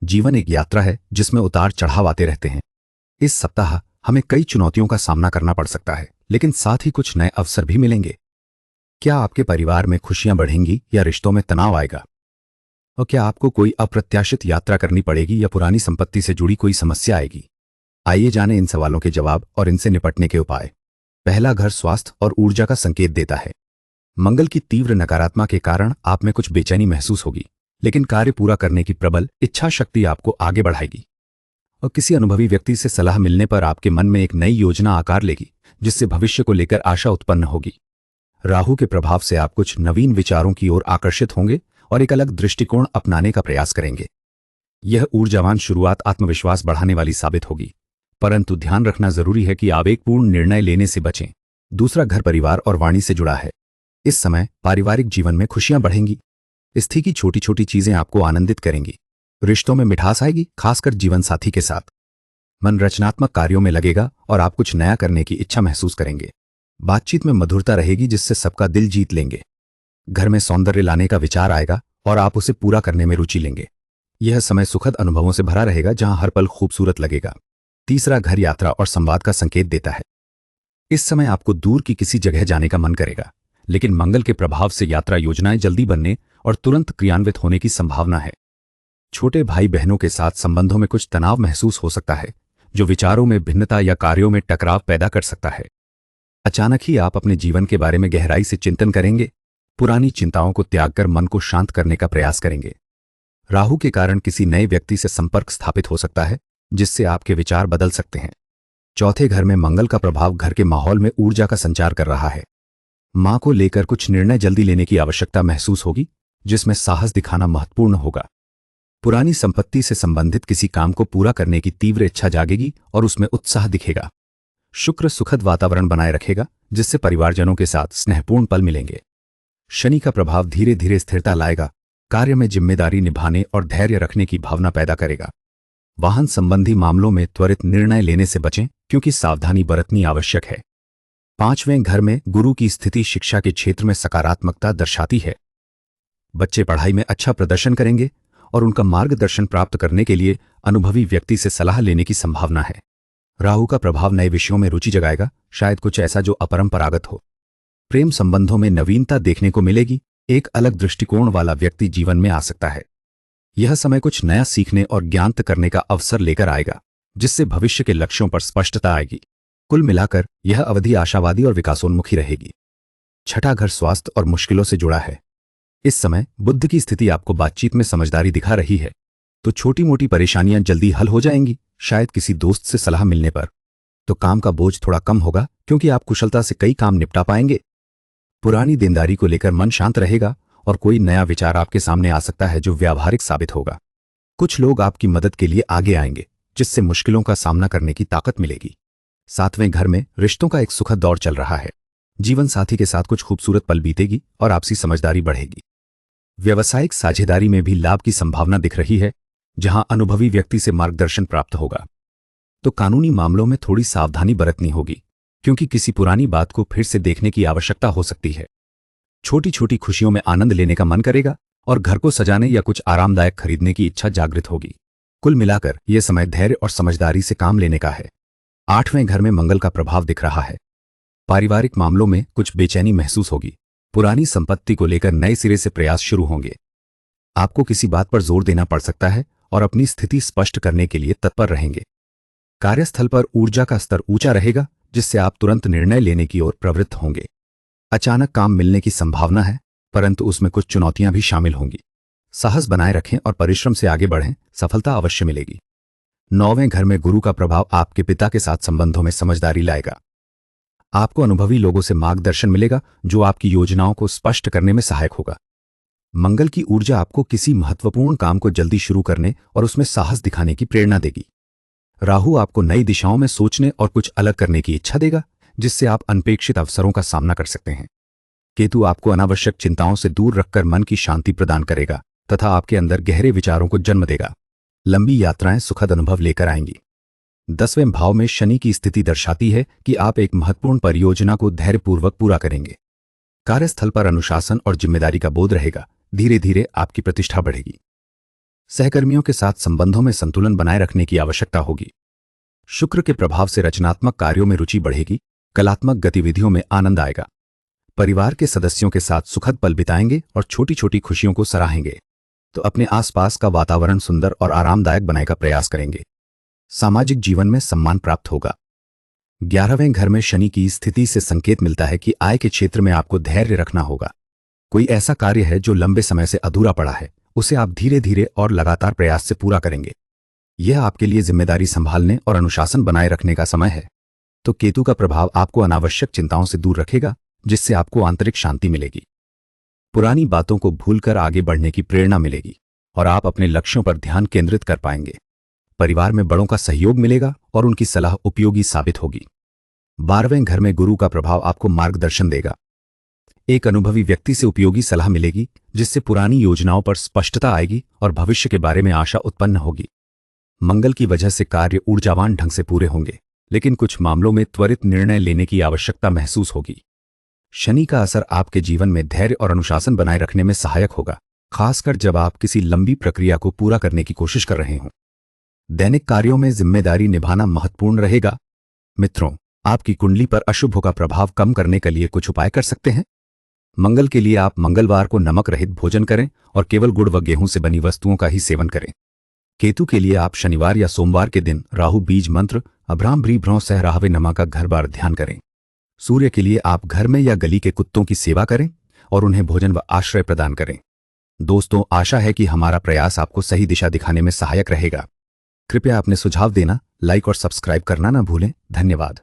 जीवन एक यात्रा है जिसमें उतार चढ़ाव आते रहते हैं। इस सप्ताह हमें कई चुनौतियों का सामना करना पड़ सकता है, लेकिन साथ ही कुछ नए अवसर भी मिलेंगे। क्या आपके परिवार में खुशियां बढ़ेंगी या रिश्तों में तनाव आएगा? और क्या आपको कोई अप्रत्याशित यात्रा करनी पड़ेगी या पुरानी संपत्ति से जुड़ी कोई समस्या आएगी? आइए जानें इन सवालों के जवाब और इनसे निपटने के उपाय। पहला, घर स्वास्थ्य और ऊर्जा का संकेत देता है। मंगल की तीव्र नकारात्मकता के कारण आप में कुछ बेचैनी महसूस होगी, लेकिन कार्य पूरा करने की प्रबल इच्छा शक्ति आपको आगे बढ़ाएगी। और किसी अनुभवी व्यक्ति से सलाह मिलने पर आपके मन में एक नई योजना आकार लेगी, जिससे भविष्य को लेकर आशा उत्पन्न होगी। राहु के प्रभाव से आप कुछ नवीन विचारों की ओर आकर्षित होंगे और एक अलग दृष्टिकोण अपनाने का प्रयास करेंगे। यह ऊर्जावान शुरुआत आत्मविश्वास बढ़ाने वाली साबित होगी, परंतु ध्यान रखना जरूरी है कि आवेगपूर्ण निर्णय लेने से बचें। दूसरा, घर परिवार और वाणी से जुड़ा है। इस समय पारिवारिक जीवन में खुशियां बढ़ेंगी। स्थिति की छोटी छोटी चीजें आपको आनंदित करेंगी। रिश्तों में मिठास आएगी, खासकर जीवन साथी के साथ। मन रचनात्मक कार्यों में लगेगा और आप कुछ नया करने की इच्छा महसूस करेंगे। बातचीत में मधुरता रहेगी, जिससे सबका दिल जीत लेंगे। घर में सौंदर्य लाने का विचार आएगा और आप उसे पूरा करने में रुचि लेंगे। यह समय सुखद अनुभवों से भरा रहेगा, जहां हर पल खूबसूरत लगेगा। तीसरा, घर यात्रा और संवाद का संकेत देता है। इस समय आपको दूर की किसी जगह जाने का मन करेगा, लेकिन मंगल के प्रभाव से यात्रा योजनाएं जल्दी बनने और तुरंत क्रियान्वित होने की संभावना है। छोटे भाई बहनों के साथ संबंधों में कुछ तनाव महसूस हो सकता है, जो विचारों में भिन्नता या कार्यों में टकराव पैदा कर सकता है। अचानक ही आप अपने जीवन के बारे में गहराई से चिंतन करेंगे। पुरानी चिंताओं को त्याग कर मन को शांत करने का प्रयास करेंगे। राहु के कारण किसी नए व्यक्ति से संपर्क स्थापित हो सकता है, जिससे आपके विचार बदल सकते हैं। चौथे, घर में मंगल का प्रभाव घर के माहौल में ऊर्जा का संचार कर रहा है। मां को लेकर कुछ निर्णय जल्दी लेने की आवश्यकता महसूस होगी, जिसमें साहस दिखाना महत्वपूर्ण होगा। पुरानी संपत्ति से संबंधित किसी काम को पूरा करने की तीव्र इच्छा जागेगी और उसमें उत्साह दिखेगा। शुक्र सुखद वातावरण बनाए रखेगा, जिससे परिवारजनों के साथ स्नेहपूर्ण पल मिलेंगे। शनि का प्रभाव धीरे धीरे स्थिरता लाएगा, कार्य में जिम्मेदारी निभाने और धैर्य रखने की भावना पैदा करेगा। वाहन संबंधी मामलों में त्वरित निर्णय लेने से बचें, क्योंकि सावधानी बरतनी आवश्यक है। पांचवें, घर में गुरु की स्थिति शिक्षा के क्षेत्र में सकारात्मकता दर्शाती है। बच्चे पढ़ाई में अच्छा प्रदर्शन करेंगे और उनका मार्गदर्शन प्राप्त करने के लिए अनुभवी व्यक्ति से सलाह लेने की संभावना है। राहु का प्रभाव नए विषयों में रुचि जगाएगा, शायद कुछ ऐसा जो अपरंपरागत हो। प्रेम संबंधों में नवीनता देखने को मिलेगी। एक अलग दृष्टिकोण वाला व्यक्ति जीवन में आ सकता है। यह समय कुछ नया सीखने और ज्ञात करने का अवसर लेकर आएगा, जिससे भविष्य के लक्ष्यों पर स्पष्टता आएगी। कुल मिलाकर यह अवधि आशावादी और विकासोन्मुखी रहेगी। छठा, घर स्वास्थ्य और मुश्किलों से जुड़ा है। इस समय बुद्ध की स्थिति आपको बातचीत में समझदारी दिखा रही है, तो छोटी मोटी परेशानियां जल्दी हल हो जाएंगी। शायद किसी दोस्त से सलाह मिलने पर तो काम का बोझ थोड़ा कम होगा, क्योंकि आप कुशलता से कई काम निपटा पाएंगे। पुरानी देनदारी को लेकर मन शांत रहेगा और कोई नया विचार आपके सामने आ सकता है जो व्यावहारिक साबित होगा। कुछ लोग आपकी मदद के लिए आगे आएंगे, जिससे मुश्किलों का सामना करने की ताकत मिलेगी। सातवें, घर में रिश्तों का एक सुखद दौर चल रहा है। जीवन साथी के साथ कुछ खूबसूरत पल बीतेगी और आपसी समझदारी बढ़ेगी। व्यावसायिक साझेदारी में भी लाभ की संभावना दिख रही है, जहां अनुभवी व्यक्ति से मार्गदर्शन प्राप्त होगा। तो कानूनी मामलों में थोड़ी सावधानी बरतनी होगी, क्योंकि किसी पुरानी बात को फिर से देखने की आवश्यकता हो सकती है। छोटी छोटी खुशियों में आनंद लेने का मन करेगा और घर को सजाने या कुछ आरामदायक खरीदने की इच्छा जागृत होगी। कुल मिलाकर यह समय धैर्य और समझदारी से काम लेने का है। आठवें, घर में मंगल का प्रभाव दिख रहा है। पारिवारिक मामलों में कुछ बेचैनी महसूस होगी। पुरानी संपत्ति को लेकर नए सिरे से प्रयास शुरू होंगे। आपको किसी बात पर जोर देना पड़ सकता है और अपनी स्थिति स्पष्ट करने के लिए तत्पर रहेंगे। कार्यस्थल पर ऊर्जा का स्तर ऊंचा रहेगा, जिससे आप तुरंत निर्णय लेने की ओर प्रवृत्त होंगे। अचानक काम मिलने की संभावना है, परंतु उसमें कुछ चुनौतियां भी शामिल होंगी। साहस बनाए रखें और परिश्रम से आगे बढ़ें, सफलता अवश्य मिलेगी। नौवें, घर में गुरु का प्रभाव आपके पिता के साथ संबंधों में समझदारी लाएगा। आपको अनुभवी लोगों से मार्गदर्शन मिलेगा, जो आपकी योजनाओं को स्पष्ट करने में सहायक होगा। मंगल की ऊर्जा आपको किसी महत्वपूर्ण काम को जल्दी शुरू करने और उसमें साहस दिखाने की प्रेरणा देगी। राहु आपको नई दिशाओं में सोचने और कुछ अलग करने की इच्छा देगा, जिससे आप अनपेक्षित अवसरों का सामना कर सकते हैं। केतु आपको अनावश्यक चिंताओं से दूर रखकर मन की शांति प्रदान करेगा तथा आपके अंदर गहरे विचारों को जन्म देगा। लंबी यात्राएं सुखद अनुभव लेकर आएंगी। 10वें भाव में शनि की स्थिति दर्शाती है कि आप एक महत्वपूर्ण परियोजना को धैर्यपूर्वक पूरा करेंगे। कार्यस्थल पर अनुशासन और जिम्मेदारी का बोध रहेगा। धीरे धीरे आपकी प्रतिष्ठा बढ़ेगी। सहकर्मियों के साथ संबंधों में संतुलन बनाए रखने की आवश्यकता होगी। शुक्र के प्रभाव से रचनात्मक कार्यों में रुचि बढ़ेगी, कलात्मक गतिविधियों में आनंद आएगा। परिवार के सदस्यों के साथ सुखद पल बिताएंगे और छोटी छोटी खुशियों को सराहेंगे। तो अपने आसपास का वातावरण सुंदर और आरामदायक बनाने का प्रयास करेंगे। सामाजिक जीवन में सम्मान प्राप्त होगा। 11वें घर में शनि की स्थिति से संकेत मिलता है कि आय के क्षेत्र में आपको धैर्य रखना होगा। कोई ऐसा कार्य है जो लंबे समय से अधूरा पड़ा है, उसे आप धीरे धीरे और लगातार प्रयास से पूरा करेंगे। यह आपके लिए जिम्मेदारी संभालने और अनुशासन बनाए रखने का समय है। तो केतु का प्रभाव आपको अनावश्यक चिंताओं से दूर रखेगा, जिससे आपको आंतरिक शांति मिलेगी। पुरानी बातों को भूलकर आगे बढ़ने की प्रेरणा मिलेगी और आप अपने लक्ष्यों पर ध्यान केंद्रित कर पाएंगे। परिवार में बड़ों का सहयोग मिलेगा और उनकी सलाह उपयोगी साबित होगी। 12वें घर में गुरु का प्रभाव आपको मार्गदर्शन देगा। एक अनुभवी व्यक्ति से उपयोगी सलाह मिलेगी, जिससे पुरानी योजनाओं पर स्पष्टता आएगी और भविष्य के बारे में आशा उत्पन्न होगी। मंगल की वजह से कार्य ऊर्जावान ढंग से पूरे होंगे, लेकिन कुछ मामलों में त्वरित निर्णय लेने की आवश्यकता महसूस होगी। शनि का असर आपके जीवन में धैर्य और अनुशासन बनाए रखने में सहायक होगा, खासकर जब आप किसी लंबी प्रक्रिया को पूरा करने की कोशिश कर रहे हों। दैनिक कार्यों में जिम्मेदारी निभाना महत्वपूर्ण रहेगा। मित्रों, आपकी कुंडली पर अशुभ का प्रभाव कम करने के लिए कुछ उपाय कर सकते हैं। मंगल के लिए आप मंगलवार को नमक रहित भोजन करें और केवल गुड़ व गेहूं से बनी वस्तुओं का ही सेवन करें। केतु के लिए आप शनिवार या सोमवार के दिन राहु बीज मंत्र अभ्राम भ्री भ्रौ सह राहवे नमा का घर बार ध्यान करें। सूर्य के लिए आप घर में या गली के कुत्तों की सेवा करें और उन्हें भोजन व आश्रय प्रदान करें। दोस्तों, आशा है कि हमारा प्रयास आपको सही दिशा दिखाने में सहायक रहेगा। कृपया अपने सुझाव देना, लाइक और सब्सक्राइब करना न भूलें। धन्यवाद।